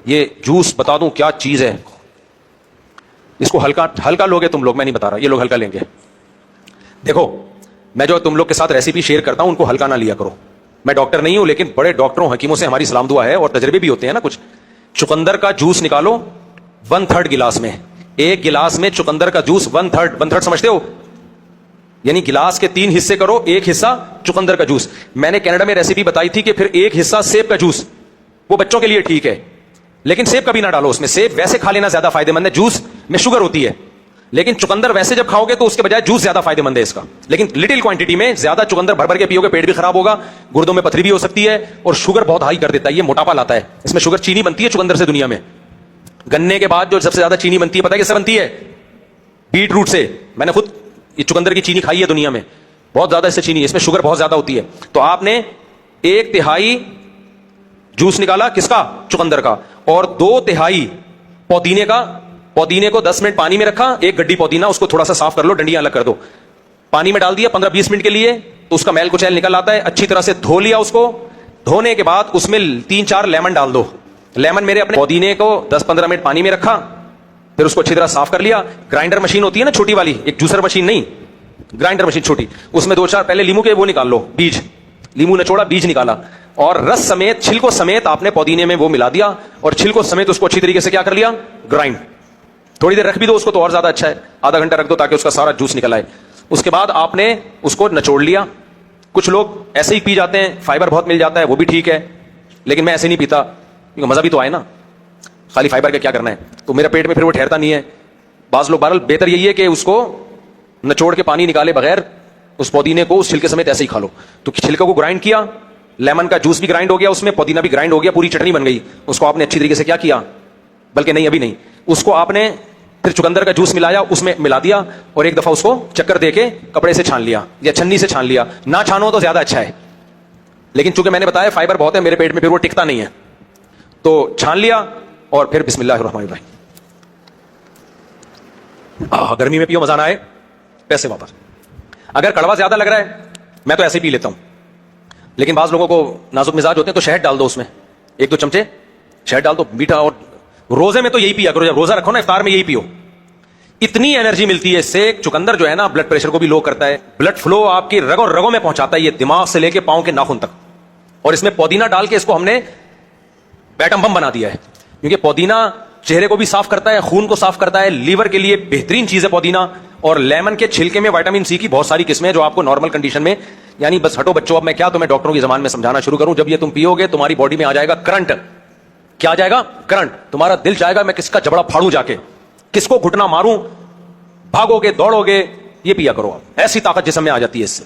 ये जूस बता दूं क्या चीज है। इसको हल्का हल्का लोगे तुम लोग, मैं नहीं बता रहा, ये लोग हल्का लेंगे। देखो, मैं जो तुम लोग के साथ रेसिपी शेयर करता हूं उनको हल्का ना लिया करो। मैं डॉक्टर नहीं हूं, लेकिन बड़े डॉक्टरों हकीमों से हमारी सलाम दुआ है और तजर्बे भी होते हैं ना कुछ। चुकंदर का जूस निकालो 1/3 गिलास में, एक गिलास में चुकंदर का जूस 1/3 समझते हो, यानी गिलास के 3 हिस्से करो, एक हिस्सा चुकंदर का जूस। मैंने कनाडा में रेसिपी बताई थी कि फिर एक हिस्सा सेब का जूस, वो बच्चों के लिए ठीक है, लेकिन सेब कभी ना डालो उसमें। सेब वैसे खा लेना ज्यादा फायदेमंद है, जूस में शुगर होती है, लेकिन चुकंदर वैसे जब खाओगे तो उसके बजाय जूस ज्यादा फायदेमंद है इसका। लेकिन लिटिल क्वांटिटी में, ज्यादा चुकंदर भर भर के पियोगे पेट भी खराब होगा, गुर्दों में पथरी भी हो सकती है और शुगर बहुत हाई कर देता है, ये मोटापा लाता है। इसमें शुगर, चीनी बनती है चुकंदर से दुनिया में। गन्ने के बाद जो सबसे ज्यादा चीनी बनती है, पता है किससे बनती है? बीट रूट से। मैंने खुद ये चुकंदर की चीनी खाई है दुनिया में, बहुत ज्यादा इससे चीनी, इसमें शुगर बहुत ज्यादा होती है। तो आपने 1/3 जूस निकाला किसका? चुकंदर का, और 2/3 पुदीने का। पुदीने को 10 मिनट पानी में रखा, एक गड्डी पुदीना, उसको थोड़ा सा साफ कर लो, डंडियां अलग कर दो, पानी में डाल दिया 15-20 मिनट के लिए, तो उसका मैल कुचैल निकल आता है। अच्छी तरह से धो लिया उसको, धोने के बाद उसमें 3-4 लेमन डाल दो। लेमन मेरे अपने पुदीने को 10-15 मिनट पानी में रखा, फिर उसको अच्छी तरह साफ कर लिया। ग्राइंडर मशीन होती है ना छोटी वाली, एक जूसर मशीन नहीं, ग्राइंडर मशीन छोटी, उसमें 2-4 पहले लींबू के वो निकाल लो, बीज, लींबू निचोड़ा, बीज निकाला, और रस समेत, छिलको समेत आपने पुदीने में वो मिला दिया, और छिलको समेत उसको अच्छी तरीके से क्या कर लिया? ग्राइंड। थोड़ी देर रख भी दो उसको तो और ज्यादा अच्छा है, आधा घंटा रख दो ताकि उसका सारा जूस निकल आए। उसके बाद आपने उसको निचोड़ लिया। कुछ लोग ऐसे ही पी जाते हैं, फाइबर बहुत मिल जाता है, वो भी ठीक है, लेकिन मैं ऐसे नहीं पीता क्योंकि मजा भी तो आए ना, खाली फाइबर का क्या करना है, तो मेरे पेट में फिर वो ठहरता नहीं है। बाज लोग, बहरहाल बेहतर यही है कि उसको निचोड़ के पानी निकाले बगैर उस पुदीने को उस छिलके समेत ऐसे ही खा लो। तो छिलके को ग्राइंड किया, लेमन का जूस भी ग्राइंड हो गया उसमें, पुदीना भी ग्राइंड हो गया, पूरी चटनी बन गई। उसको आपने अच्छी तरीके से क्या किया, बल्कि नहीं अभी नहीं, उसको आपने फिर चुकंदर का जूस मिलाया, उसमें मिला दिया, और एक दफा उसको चक्कर देके कपड़े से छान लिया या छन्नी से छान लिया। ना छानो तो ज्यादा अच्छा है, लेकिन चूंकि मैंने बताया फाइबर बहुत है मेरे पेट में, फिर वो टिकता नहीं है, तो छान लिया और फिर बिस्मिल्लाहिर्रहमानिर्रहीम। गर्मी में पियो, मजा ना आए पैसे वापस। अगर कड़वा ज्यादा लग रहा है, मैं तो ऐसे ही पी लेता हूं, लेकिन बाज लोगों को नाजुक मिजाज होते हैं तो शहद डाल दो उसमें, 1-2 चमचे शहद डाल दो, मीठा। और रोजे में तो यही पिया करो, जब रोजा रखो ना इफ्तार में यही पियो, इतनी एनर्जी मिलती है इससे। चुकंदर जो है ना ब्लड प्रेशर को भी लो करता है, ब्लड फ्लो आपकी रगों रगों में पहुंचाता है, ये दिमाग से लेके पांव के नाखून तक। और इसमें पुदीना डाल के इसको हमने एटम बम बना दिया है, क्योंकि पुदीना चेहरे को भी साफ करता है, खून को साफ करता है, लीवर के लिए बेहतरीन चीज है पुदीना। और लेमन के छिलके में विटामिन सी की बहुत सारी किस्में हैं जो आपको नॉर्मल कंडीशन में, यानी बस हटो बच्चों, अब मैं क्या तुम्हें डॉक्टरों की जबान में समझाना शुरू करूं। जब ये तुम पियोगे तुम्हारी बॉडी में आ जाएगा करंट। क्या आ जाएगा? करंट। तुम्हारा दिल चाहेगा मैं किसका जबड़ा फाड़ूं जाके, किसको घुटना मारूं, भागोगे दौड़ोगे। ये पिया करो आप, ऐसी ताकत जिस्म में आ जाती है इससे।